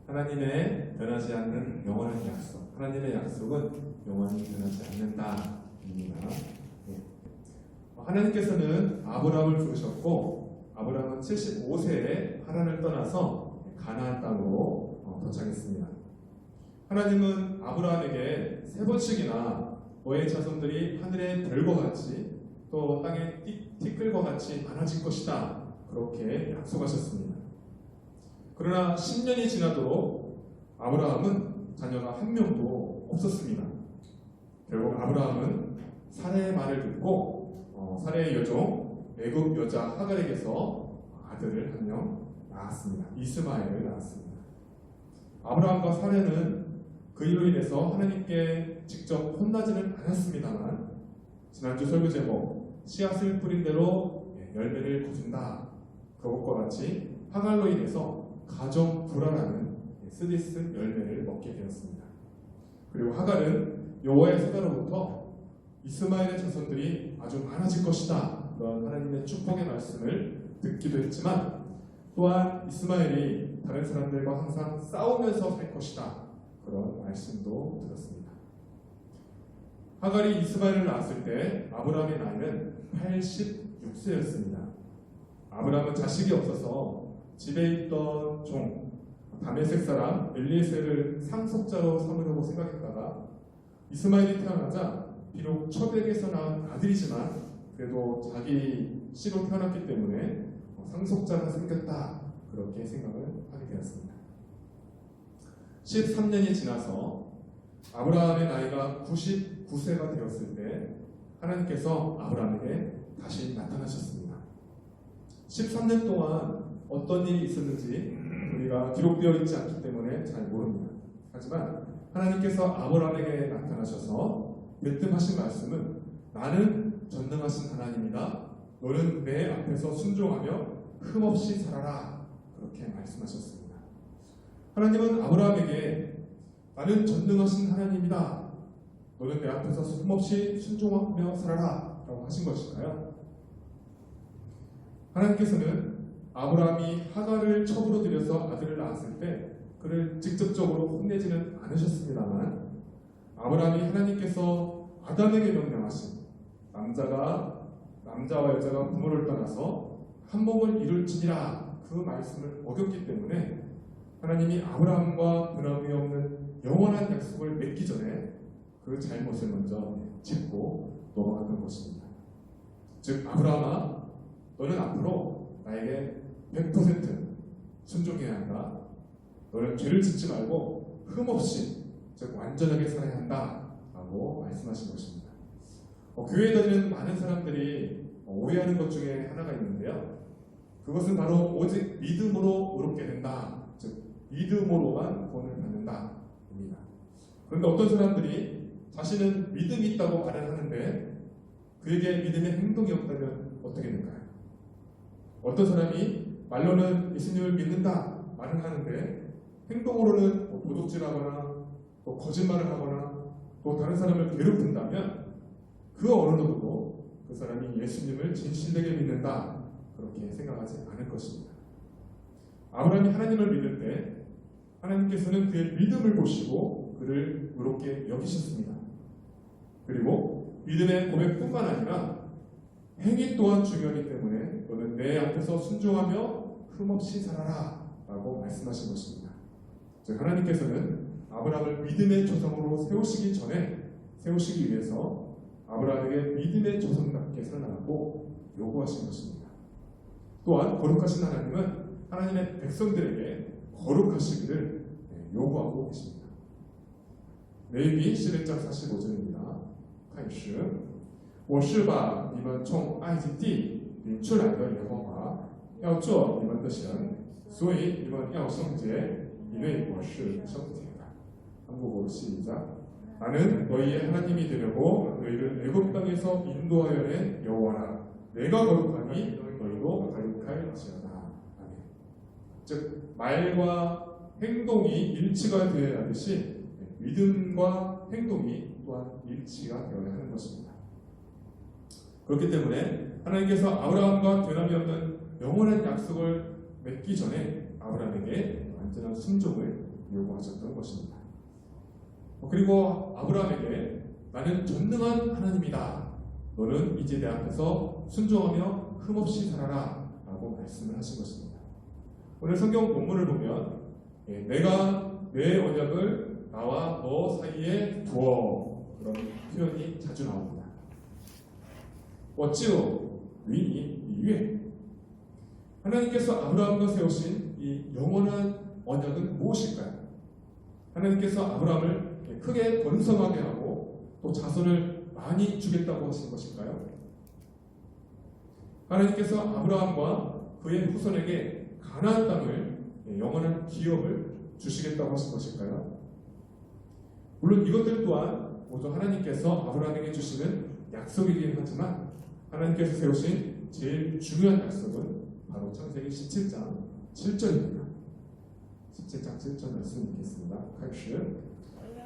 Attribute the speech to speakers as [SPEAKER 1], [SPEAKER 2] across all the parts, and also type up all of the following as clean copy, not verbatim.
[SPEAKER 1] 하나님의 변하지 않는 영원한 약속. 하나님의 약속은 영원히 변하지 않는다입니다. 하나님께서는 아브라함을 부르셨고 아브라함은 75세에 하란을 떠나서 가나안 땅으로 도착했습니다. 하나님은 아브라함에게 3번씩이나 너의 자손들이 하늘의 별과 같이 또 땅의 티끌과 같이 많아질 것이다, 그렇게 약속하셨습니다. 그러나 10년이 지나도록 아브라함은 자녀가 한 명도 없었습니다. 결국 아브라함은 사라의 말을 듣고 사라의 여종 애굽 여자 하갈에게서 아들을 한 명 낳았습니다. 이스마엘을 낳았습니다. 아브라함과 사라는 그 일로 인해서 하나님께 직접 혼나지는 않았습니다만, 지난주 설교 제목 씨앗을 뿌린 대로 열매를 거둔다, 그것과 같이 하갈로 인해서 가정 불화라는 스디스 열매를 먹게 되었습니다. 그리고 하갈은 여호와의 사자로부터 이스마엘의 자손들이 아주 많아질 것이다, 그런 하나님의 축복의 말씀을 듣기도 했지만, 또한 이스마엘이 다른 사람들과 항상 싸우면서 살 것이다, 그런 말씀도 들었습니다. 하갈이 이스마엘을 낳았을 때 아브라함의 나이는 86세였습니다. 아브라함은 자식이 없어서 집에 있던 종 다메섹 사람 엘리에셀을 상속자로 삼으려고 생각했다가 이스마엘이 태어나자 비록 첩에게서 낳은 아들이지만 그래도 자기 씨로 태어났기 때문에 상속자가 생겼다, 그렇게 생각을 하게 되었습니다. 13년이 지나서 아브라함의 나이가 99세가 되었을 때 하나님께서 아브라함에게 다시 나타나셨습니다. 13년 동안 어떤 일이 있었는지 우리가 기록되어 있지 않기 때문에 잘 모릅니다. 하지만 하나님께서 아브라함에게 나타나셔서 말씀하신 말씀은 나는 전능하신 하나님이다, 너는 내 앞에서 순종하며 흠없이 살아라, 그렇게 말씀하셨습니다. 하나님은 아브라함에게 나는 전능하신 하나님이다, 너는 내 앞에서 흠없이 순종하며 살아라 라고 하신 것일까요? 하나님께서는 아브라함이 하갈을 첩으로 들여서 아들을 낳았을 때 그를 직접적으로 혼내지는 않으셨습니다만, 아브라함이 하나님께서 아담에게 명령하신 남자와 여자가 부모를 떠나서 한 몸을 이룰지니라, 그 말씀을 어겼기 때문에 하나님이 아브라함과 변함이 없는 영원한 약속을 맺기 전에 그 잘못을 먼저 짚고 넘어갔던 것입니다. 즉, 아브라함아, 너는 앞으로 나에게 100% 순종해야 한다. 너는 죄를 짓지 말고 흠없이, 즉 완전하게 살아야 한다 라고 말씀하신 것입니다. 교회에 다니는 많은 사람들이 오해하는 것 중에 하나가 있는데요, 그것은 바로 오직 믿음으로 의롭게 된다, 즉 믿음으로만 구원을 받는다 입니다. 그런데 어떤 사람들이 자신은 믿음이 있다고 말을 하는데 그에게 믿음의 행동이 없다면 어떻게 될까요? 어떤 사람이 말로는 예수님을 믿는다 말을 하는데 행동으로는 도둑질하거나 또 거짓말을 하거나 또 다른 사람을 괴롭힌다면 그 언어로도 그 사람이 예수님을 진실되게 믿는다, 그렇게 생각하지 않을 것입니다. 아브라함이 하나님을 믿을 때 하나님께서는 그의 믿음을 보시고 그를 의롭게 여기셨습니다. 그리고 믿음의 고백뿐만 아니라 행위 또한 중요하기 때문에 너는 내 앞에서 순종하며 흠없이 살아라 라고 말씀하신 것입니다. 즉, 하나님께서는 아브라함을 믿음의 조상으로 세우시기 위해서 아브라함에게 믿음의 조상답게 살아나라고 요구하신 것입니다. 또한 거룩하신 하나님은 하나님의 백성들에게 거룩하시기를 요구하고 계십니다. 레위기 11장 45절입니다. 开始我是把你们从埃及地领出来的耶和华，要做你们的神，所以你们要圣洁，因为我是圣洁的。 한국어로 시작. 나는 너희의 하나님이 되려고 너희를 애굽 땅에서 인도하여 낸 여호와라. 내가 거룩하니 너희도 거룩할지어다. 아멘. 즉, 말과 행동이 일치가 되어야 하듯이 믿음과 행동이 또한 일치가 되어야 하는 것입니다. 그렇기 때문에 하나님께서 아브라함과 변함이 없는 영원한 약속을 맺기 전에 아브라함에게 완전한 순종을 요구하셨던 것입니다. 그리고 아브라함에게 나는 전능한 하나님이다. 너는 이제 내 앞에서 순종하며 흠없이 살아라 라고 말씀을 하신 것입니다. 오늘 성경 본문을 보면 내가 내 언약을 나와 너 사이에 두어 그런 표현이 자주 나옵니다. 我就与你立约. 하나님께서 아브라함과 세우신 이 영원한 언약은 무엇일까요? 하나님께서 아브라함을 크게 번성하게 하고 또 자손을 많이 주겠다고 하신 것일까요? 하나님께서 아브라함과 그의 후손에게 가나안 땅을 영원한 기업을 주시겠다고 하신 것일까요? 물론 이것들 또한 모두 하나님께서 아브라함에게 주시는 약속이긴 하지만 하나님께서 세우신 제일 중요한 약속은 바로 창세기 17장 7절입니다. 17장 7절 말씀 읽겠습니다. 开始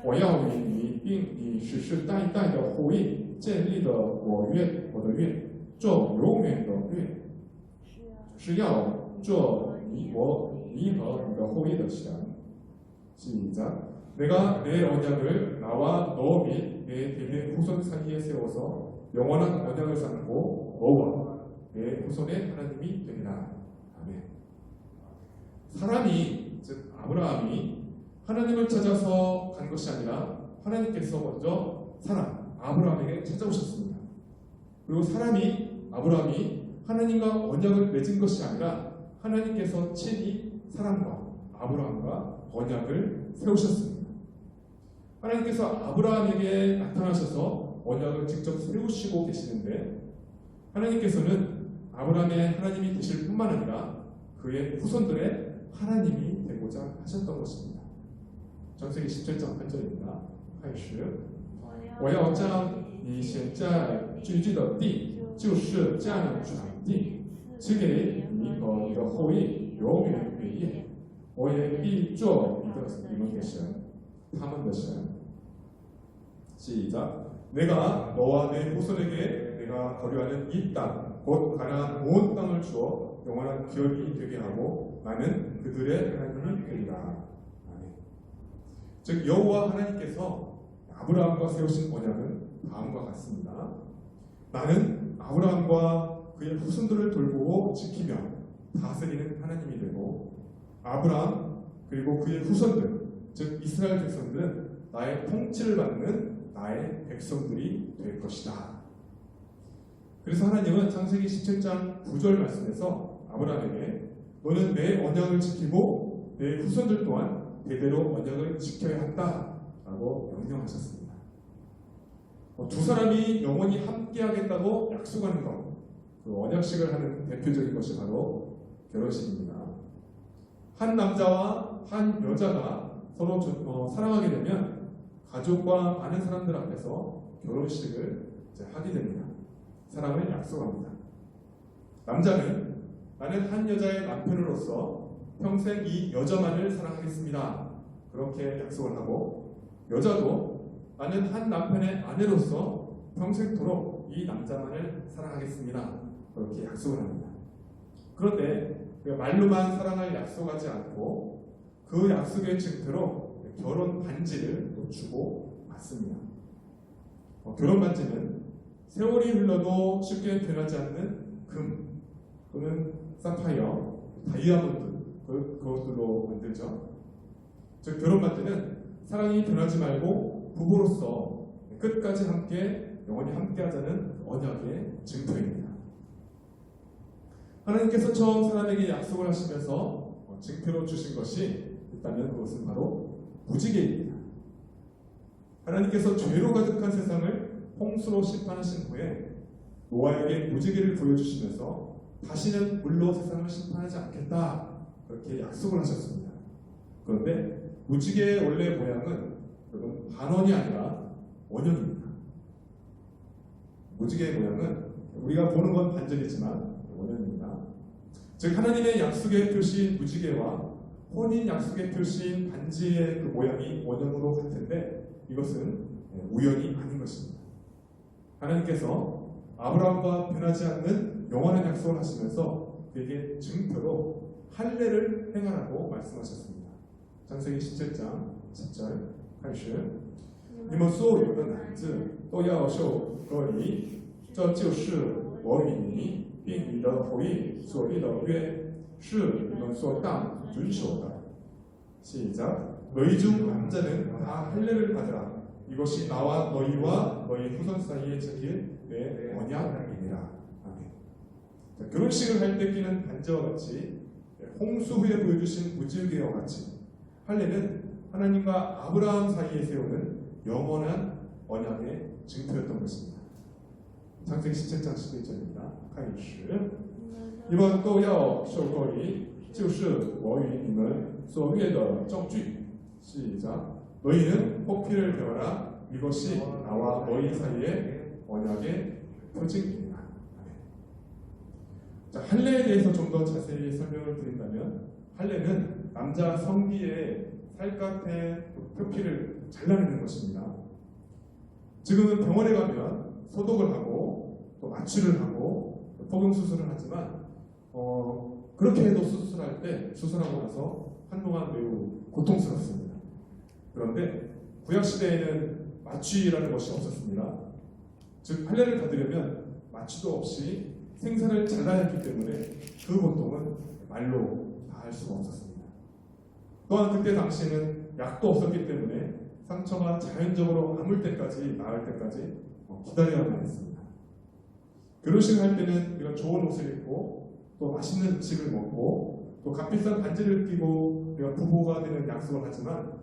[SPEAKER 1] 我要与你并你世世代代的后裔建立的我的约做永远的约是要做你和你的后裔的神 시작 내가 내 언약을 나와 너 및 내 대대 후손 사이에 세워서 영원한 언약을 쌓고 너와 내 후손의 하나님이 되리라. 아멘. 사람이 즉 아브라함이 하나님을 찾아서 간 것이 아니라 하나님께서 먼저 사람 아브라함에게 찾아오셨습니다. 그리고 아브라함이 하나님과 언약을 맺은 것이 아니라 하나님께서 친히 사람과 아브라함과 언약을 세우셨습니다. 하나님께서 아브라함에게 나타나셔서 언약을 직접 세우시고 계시는데 하나님께서는 아브라함의 하나님이 되실 뿐만 아니라 그의 후손들의 하나님이 되고자 하셨던 것입니다. 창세기 17장 8절입니다. 开始我要将你现在居住的地就是迦南全地赐给你和你的后裔永远为业我也必做你们的神他们的神 시작 내가 너와 내 후손에게 내가 거류하는 이 땅 곧 가나안 온 땅을 주어 영원한 기업이 되게 하고 나는 그들의 하나님이 되리라. 아멘. 즉 여호와 하나님께서 아브라함과 세우신 언약은 다음과 같습니다. 나는 아브라함과 그의 후손들을 돌보고 지키며 다스리는 하나님이 되고 아브라함 그리고 그의 후손들 즉 이스라엘 백성들은 나의 통치를 받는 나의 백성들이 될 것이다. 그래서 하나님은 창세기 17장 9절 말씀에서 아브라함에게 너는 내 언약을 지키고 내 후손들 또한 대대로 언약을 지켜야 한다라고 명령하셨습니다. 두 사람이 영원히 함께하겠다고 약속하는 것, 그 언약식을 하는 대표적인 것이 바로 결혼식입니다. 한 남자와 한 여자가 서로 사랑하게 되면 가족과 많은 사람들 앞에서 결혼식을 하게 됩니다. 사랑을 약속합니다. 남자는 나는 한 여자의 남편으로서 평생 이 여자만을 사랑하겠습니다. 그렇게 약속을 하고 여자도 나는 한 남편의 아내로서 평생토록 이 남자만을 사랑하겠습니다. 그렇게 약속을 합니다. 그런데 말로만 사랑을 약속하지 않고 그 약속의 증표로 결혼 반지를 주고 받습니다. 결혼 반지는 세월이 흘러도 쉽게 변하지 않는 금 또는 사파이어, 다이아몬드 그것들로 만들죠. 즉 결혼 반지는 사랑이 변하지 말고 부부로서 끝까지 함께 영원히 함께하자는 언약의 증표입니다. 하나님께서 처음 사람에게 약속을 하시면서 증표로 주신 것이 있다면 그것은 바로 무지개입니다. 하나님께서 죄로 가득한 세상을 홍수로 심판하신 후에 노아에게 무지개를 보여주시면서 다시는 물로 세상을 심판하지 않겠다 그렇게 약속을 하셨습니다. 그런데 무지개의 원래 모양은 여러분 반원이 아니라 원형입니다. 무지개의 모양은 우리가 보는 건 반전이지만 원형입니다. 즉 하나님의 약속의 표시인 무지개와 혼인 약속의 표시인 반지의 그 모양이 원형으로 같은데 이것은 우연이 아닌 것입니다. 하나님께서 아브라함과 변하지 않는 영원한 약속을 하시면서 그에게 증표로 할례를 행하라고 말씀하셨습니다. 창세기 17장 10절 开始你们所有的男子都要受割礼，这就是我与你并你的后裔所立的约，是你们所当遵守的。 시작. 너희 중 남자는 다 할례를 받으라. 이것이 나와 너희와 너희 후손 사이에 지킬 내 언약이니라. 아멘. 자, 결혼식을 할 때 끼는 반지와 같이 홍수 후에 보여주신 무지개와 같이 할례는 하나님과 아브라함 사이에 세우는 영원한 언약의 증표였던 것입니다. 창세기 17장 11절입니다. 开始你们都要受割礼，就是我与你们所立的证据。 시작. 너희는 포피를 배워라. 이것이 나와 너희 사이의 언약의 표징이니라. 자, 할례에 대해서 좀 더 자세히 설명을 드린다면 할례는 남자 성기의 살갗의 표피를 잘라내는 것입니다. 지금은 병원에 가면 소독을 하고 또 마취를 하고 포경 수술을 하지만 그렇게 해도 수술할 때 수술하고 나서 한동안 매우 고통스럽습니다. 그런데 구약 시대에는 마취라는 것이 없었습니다. 즉 할례를 받으려면 마취도 없이 생사를 잘라야 했기 때문에 그 고통은 말로 다 할 수가 없었습니다. 또한 그때 당시에는 약도 없었기 때문에 상처가 자연적으로 아물 때까지 나을 때까지 기다려야만 했습니다. 결혼식을 할 때는 우리가 좋은 옷을 입고 또 맛있는 음식을 먹고 또 값비싼 반지를 끼고 우리가 부부가 되는 약속을 하지만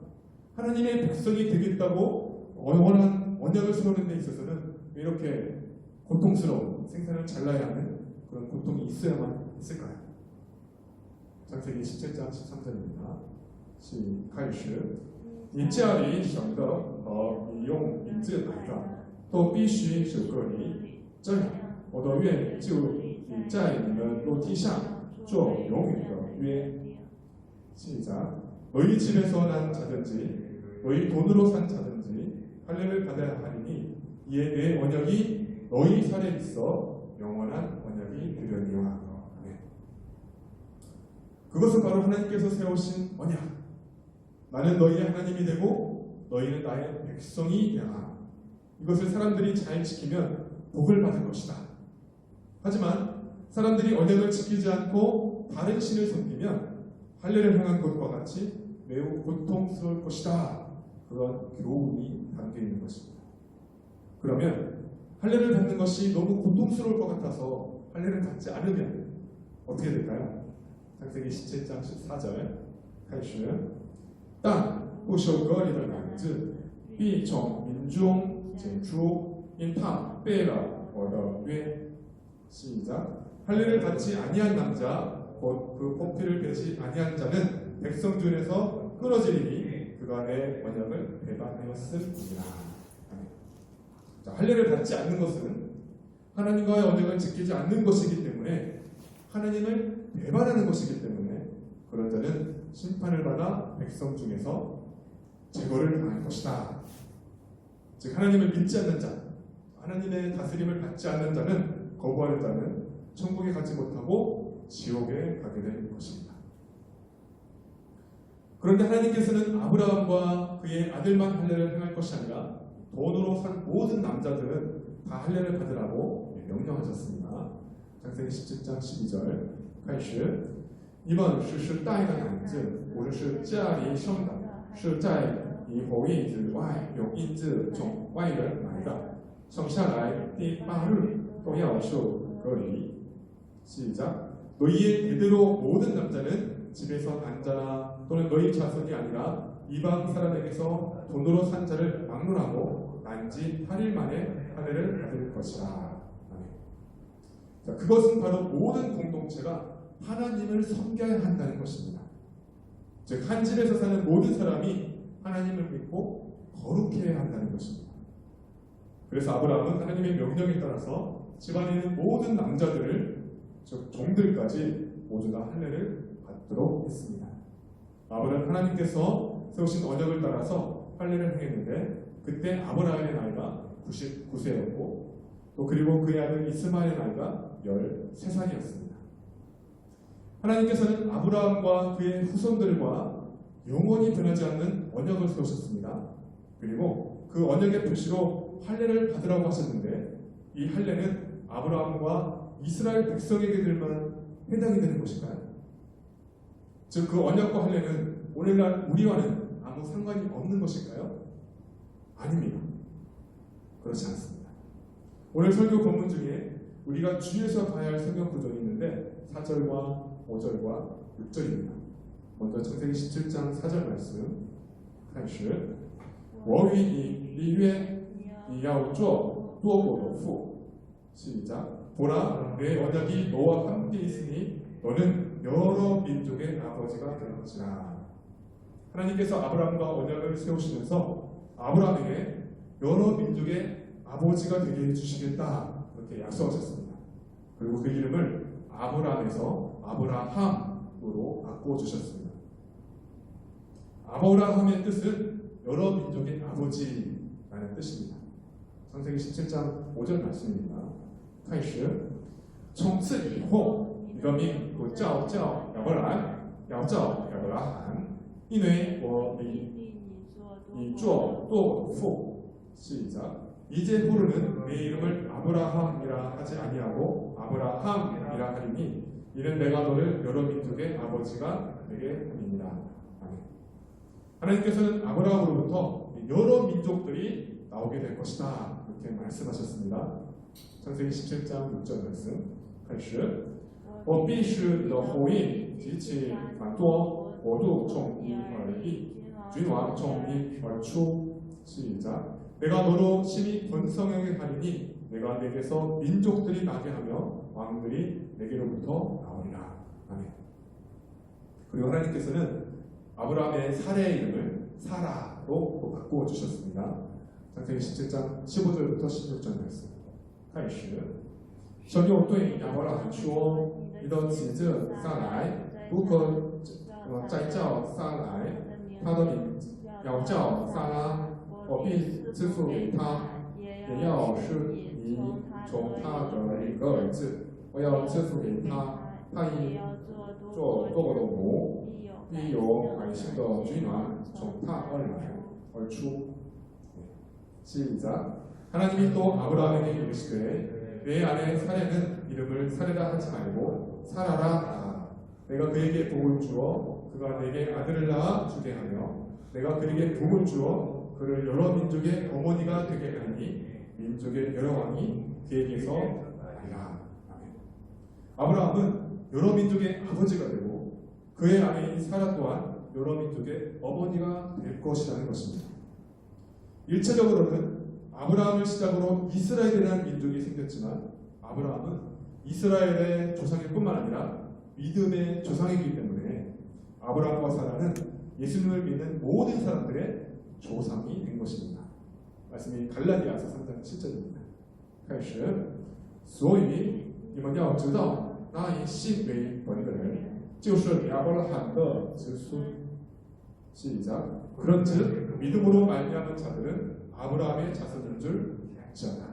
[SPEAKER 1] 하나님의 백성이 되겠다고 영원한 언약을 세우는 데 있어서는 이렇게 고통스러운 생사를 잘라야 하는 그런 고통이 있어야만 했을까요? 창세기 17장 13절입니다. 开始你家里省的和你用银子买的都必须受割礼，这样我的愿就已在你们肉体上做永远的约。 시작. 너희 집에서 난 자든지 너희 돈으로 산 자든지 할례를 받아야 하리니 이에 내 언약이 너희 살에 있어 영원한 언약이 되려니와. 그것은 바로 하나님께서 세우신 언약. 나는 너희의 하나님이 되고 너희는 나의 백성이 되라. 이것을 사람들이 잘 지키면 복을 받을 것이다. 하지만 사람들이 언약을 지키지 않고 다른 신을 섬기면 할례를 향한 것과 같이 매우 고통스러울 것이다. 그런 교훈이 담겨 있는 것입니다. 그러면 할례를 받는 것이 너무 고통스러울 것 같아서 할례를 받지 않으면 어떻게 될까요? 창세기 17장 14절 开始但不受割礼的男子必从民中剪出，因他背了我的约。 시작. 할례를 받지 아니한 남자 곧 그 포피를 베지 아니한 자는 백성 중에서 끊어지리니 그가 내 언약을 배반하였음이라. 자, 할례를 받지 않는 것은 하나님과의 언약을 지키지 않는 것이기 때문에 하나님을 배반하는 것이기 때문에 그런 자는 심판을 받아 백성 중에서 제거를 당할 것이다. 즉 하나님을 믿지 않는 자, 하나님의 다스림을 받지 않는 자는 거부하는 자는 천국에 가지 못하고 지옥에 가게 될 것입니다. 그런데 하나님께서는 아브라함과 그의 아들만 할례를 행할 것이 아니라 돈으로 산 모든 남자들은 다 할례를 받으라고 명령하셨습니다. 창세기 17장 12절 开始你们是带的男子，无论是家里生的，是在你后裔之外用银子从外人买的，生下来第8日都要受割礼。 시작. 너희의 대대로 모든 남자는 집에서 난 자나 또는 너희 자손이 아니라 이방 사람에게서 돈으로 산 자를 막론하고 난 지 8일 만에 할례를 받을 것이라. 자, 그것은 바로 모든 공동체가 하나님을 섬겨야 한다는 것입니다. 즉, 한 집에서 사는 모든 사람이 하나님을 믿고 거룩해야 한다는 것입니다. 그래서 아브라함은 하나님의 명령에 따라서 집안에 있는 모든 남자들을 즉 종들까지 모두 다 할례를 받도록 했습니다. 아브라함은 하나님께서 세우신 언약을 따라서 할례를 행했는데 그때 아브라함의 나이가 99세였고 또 그리고 그의 아들 이스마엘의 나이가 13살이었습니다. 하나님께서는 아브라함과 그의 후손들과 영원히 변하지 않는 언약을 세우셨습니다. 그리고 그 언약의 표시로 할례를 받으라고 하셨는데 이 할례는 아브라함과 이스라엘 백성에게들만 해당이 되는 것일까요? 즉 그 언약과 할례는 오늘날 우리와는 아무 상관이 없는 것일까요? 아닙니다. 그렇지 않습니다. 오늘 설교 본문 중에 우리가 주의해서 봐야 할 성경 구절이 있는데 4절과 5절과 6절입니다. 먼저 창세기 17장 4절 말씀 开始我与你立约你要做多国的父 시작 보라 내 언약이 너와 함께 있으니 너는 여러 민족의 아버지가 되었지라. 하나님께서 아브라함과 언약을 세우시면서 아브라함에게 여러 민족의 아버지가 되게 해주시겠다 그렇게 약속하셨습니다. 그리고 그 이름을 아브라함에서 아브라함으로 바꿔주셨습니다. 아브라함의 뜻은 여러 민족의 아버지라는 뜻입니다. 창세기 17장 5절 말씀입니다. 开始从此以后你的名不叫亚伯兰要叫亚伯拉罕因为我立你做多父 시작 이제 후로는 내 이름을 아브라함이라 하지 아니하고 아브라함이라 하리니 이는 내가 너를 여러 민족의 아버지가 되게 함이니라. 아멘. 하나님께서는 아브라함으로부터 여러 민족들이 나오게 될 것이다 이렇게 말씀하셨습니다. 창세기 17장 6절 말씀 开始我必使你的后裔极其繁多国度从你而立君王从你而出 시작 내가 너로 심히 번성하게 하리니 내가 내게서 민족들이 나게 하며 왕들이 내게로부터 나오리라. 아멘. 그리고 하나님께서는 아브라함의 사례의 이름을 사라로 바꾸어 주셨습니다. 창세기 17장 15절부터 16절 말씀 开始神又对亚伯拉罕说你的妻子撒来如可再叫撒来他的名要叫撒拉我必赐福给他也要使你从他的一个儿子我要赐福给他他已做多国的母必有百姓的君王从他而出 시작 하나님이 또 아브라함에게 이르시되 내 아내 사레는 이름을 사레라 하지 말고 사라라 하라. 내가 그에게 복을 주어 그가 내게 아들을 낳아 주게 하며 내가 그에게 복을 주어 그를 여러 민족의 어머니가 되게 하니 민족의 여러 왕이 그에게서 나리라. 아브라함은 여러 민족의 아버지가 되고 그의 아내인 사라 또한 여러 민족의 어머니가 될 것이라는 것입니다. 일차적으로는 아브라함을 시작으로 이스라엘이라는 민족이 생겼지만 아브라함은 이스라엘의 조상일 뿐만 아니라 믿음의 조상이기 때문에 아브라함과 사라는 예수님을 믿는 모든 사람들의 조상이 된 것입니다. 말씀이 갈라디아서 3장 7절입니다. 开始所以你们要知道那以信为本的人就是亚伯拉罕的子孙 시작 그런즉 믿음으로 말미암은 자들은 아브라함의 자손인 줄 알지어다.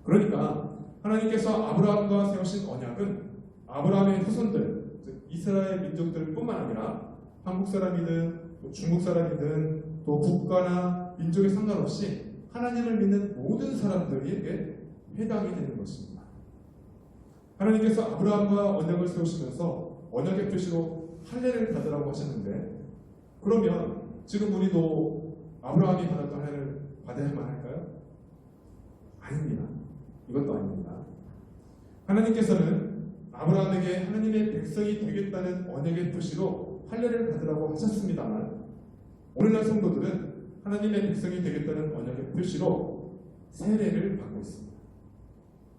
[SPEAKER 1] 그러니까 하나님께서 아브라함과 세우신 언약은 아브라함의 후손들, 즉 이스라엘 민족들뿐만 아니라 한국 사람이든 또 중국 사람이든 또 국가나 민족에 상관없이 하나님을 믿는 모든 사람들에게 해당이 되는 것입니다. 하나님께서 아브라함과 언약을 세우시면서 언약의 표시로 할례를 받으라고 하셨는데 그러면 지금 우리도 아브라함이 받았던 할례를 받아야만 할까요? 아닙니다. 이것도 아닙니다. 하나님께서는 아브라함에게 하나님의 백성이 되겠다는 언약의 표시로 할례를 받으라고 하셨습니다만 오늘날 성도들은 하나님의 백성이 되겠다는 언약의 표시로 세례를 받고 있습니다.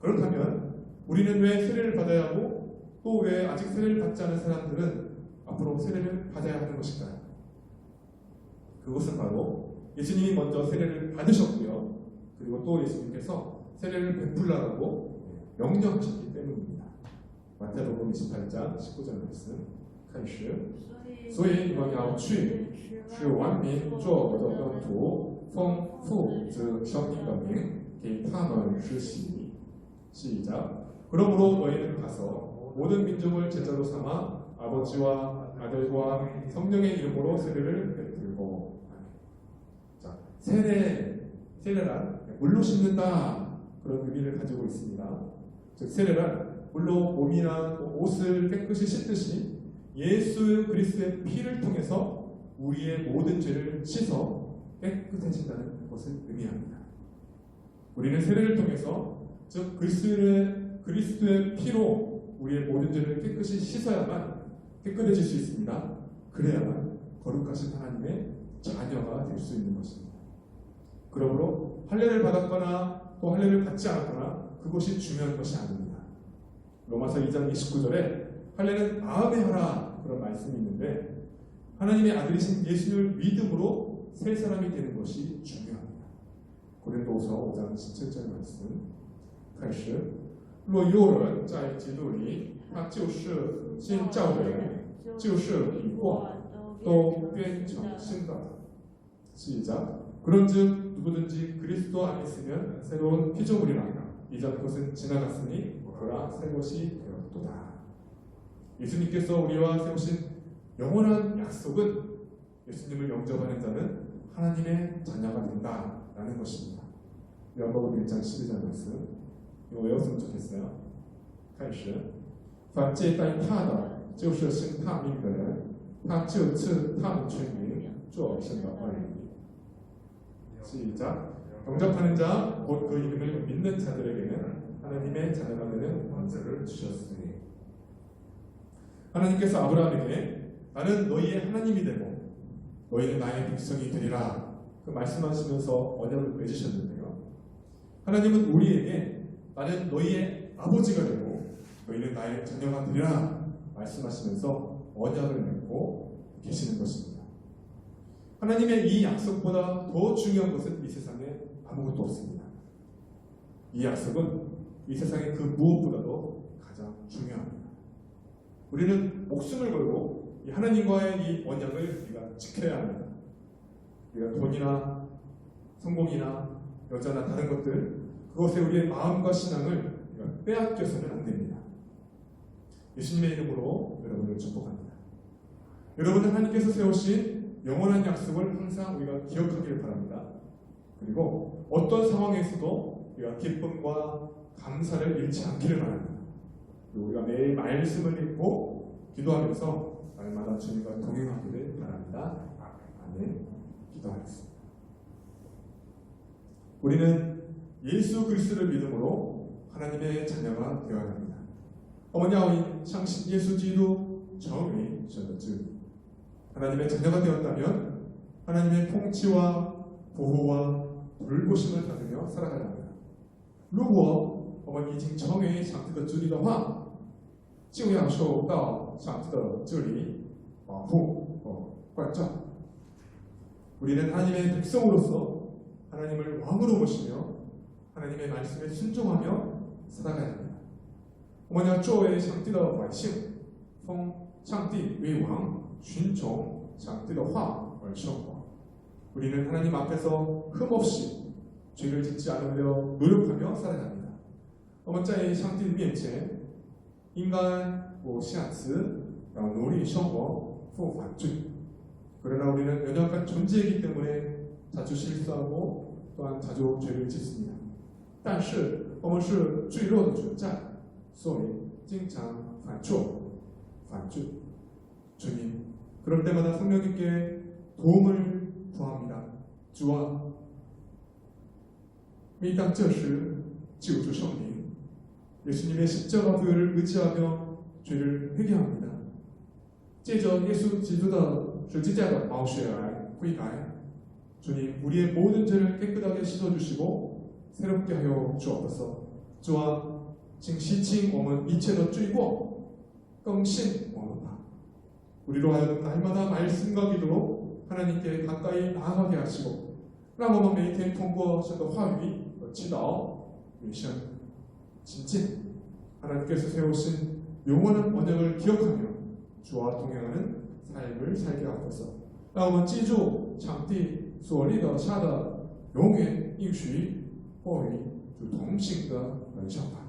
[SPEAKER 1] 그렇다면 우리는 왜 세례를 받아야 하고 또 왜 아직 세례를 받지 않은 사람들은 앞으로 세례를 받아야 하는 것일까요? 그것은 바로 예수님이 먼저 세례를 받으셨고요. 그리고 또 예수님께서 세례를 베풀라고 명령하셨기 때문입니다. 마태복음 28장 19절 말씀 开始所以你们要去使万民做我的门徒奉父子圣灵的名给他们施洗 시작 그러므로 너희는 가서 모든 민족을 제자로 삼아 아버지와 아들과 성령의 이름으로 세례를 베풀고. 자, 세례란 물로 씻는다 그런 의미를 가지고 있습니다. 즉 세례란 물로 몸이나 옷을 깨끗이 씻듯이 예수 그리스도의 피를 통해서 우리의 모든 죄를 씻어 깨끗해진다는 것을 의미합니다. 우리는 세례를 통해서 즉 그리스도의 피로 우리의 모든 죄를 깨끗이 씻어야만 깨끗해질 수 있습니다. 그래야만 거룩하신 하나님의 자녀가 될 수 있는 것입니다. 그러므로 할례를 받았거나 또 할례를 받지 않았거나 그것이 중요한 것이 아닙니다. 로마서 2장 29절에 할례는 마음에 하라 그런 말씀이 있는데 하나님의 아들이신 예수님을 믿음으로 새 사람이 되는 것이 중요합니다. 고린도후서 5장 17절 말씀 开始若有人在基督里他就是新造的人就是已过都变成新的 시작 그런즉 누구든지 그리스도 안에 있으면 새로운 피조물이라 이전 것은 지나갔으니 보라 새 것이 되었도다. 예수님께서 우리와 세우신 영원한 약속은 예수님을 영접하는 자는 하나님의 자녀가 된다라는 것입니다. 요한복음 1장 12절 말씀 이거 외웠으면 좋겠어요. 开始凡接待他的就是信他名的人他就赐他们全名做神的儿女 시작 영접하는 자 곧 그 이름을 믿는 자들에게는 하나님의 자녀가 되는 권세를 주셨으니 하나님께서 아브라함에게 나는 너희의 하나님이 되고 너희는 나의 백성이 되리라 그 말씀하시면서 언약을 맺으셨는데요. 하나님은 우리에게 나는 너희의 아버지가 되고 너희는 나의 자녀가 되리라 말씀하시면서 언약을 맺고 계시는 것입니다. 하나님의 이 약속보다 더 중요한 것은 이 세상에 아무것도 없습니다. 이 약속은 이 세상의 그 무엇보다도 가장 중요합니다. 우리는 목숨을 걸고 이 하나님과의 이 언약을 우리가 지켜야 합니다. 우리가 돈이나 성공이나 여자나 다른 것들 그것에 우리의 마음과 신앙을 우리가 빼앗겨서는 안 됩니다. 예수님의 이름으로 여러분을 축복합니다. 여러분은 하나님께서 세우신 영원한 약속을 항상 우리가 기억하길 바랍니다. 그리고 어떤 상황에서도 우리가 기쁨과 감사를 잃지 않기를 바랍니다. 그리고 우리가 매일 말씀을 읽고 기도하면서 날마다 주님과 동행하기를 바랍니다. 아멘. 기도하겠습니다. 우리는 예수 그리스도를 믿음으로 하나님의 자녀가 되어야 합니다. 我们要相信耶稣基督成为神的子女 하나님의 자녀가 되었다면 하나님의 통치와 보호와 돌보심을 받으며 살아가야 합니다. 如果我们已经成为上帝的子女的话就要受到上帝的治理保护和关照 우리는 하나님의 백성으로서 하나님을 왕으로 모시며 하나님의 말씀에 순종하며 살아가야 합니다. 我们要作为上帝的百姓奉上帝为王寻从上帝的话而生活 우리는 하나님 앞에서 흠없이 죄를 짓지 않으려 노력하며 살아갑니다. 我们在上帝面前应该不下次要努力生活不犯罪 그러나 우리는 연약한 존재이기 때문에 자주 실수하고 또한 자주 죄를 짓습니다. 但是我们是罪弱的存在所以经常犯错犯罪 주님 그럴 때마다 성령님께 도움을 구합니다. 주와 每当这时救主圣灵 예수님의 십자가 부여를 의지하며 죄를 회개합니다. 借着耶稣基督的十字架的宝血来悔改 주님 우리의 모든 죄를 깨끗하게 씻어주시고 새롭게 하여 주옵소서. 주와 请洗清我们一切的罪过更新我们吧 우리로 하여금 날마다 말씀과 기도로 하나님께 가까이 나아가게 하시고 让我们每一天通过神的话语和祈祷与神亲近 하나님께서 세우신 영원한 언약을 기억하며 주와 동행하는 삶을 살게 하옵소서. 让我们记住上帝所立的下的永远应许或与主同行的人生吧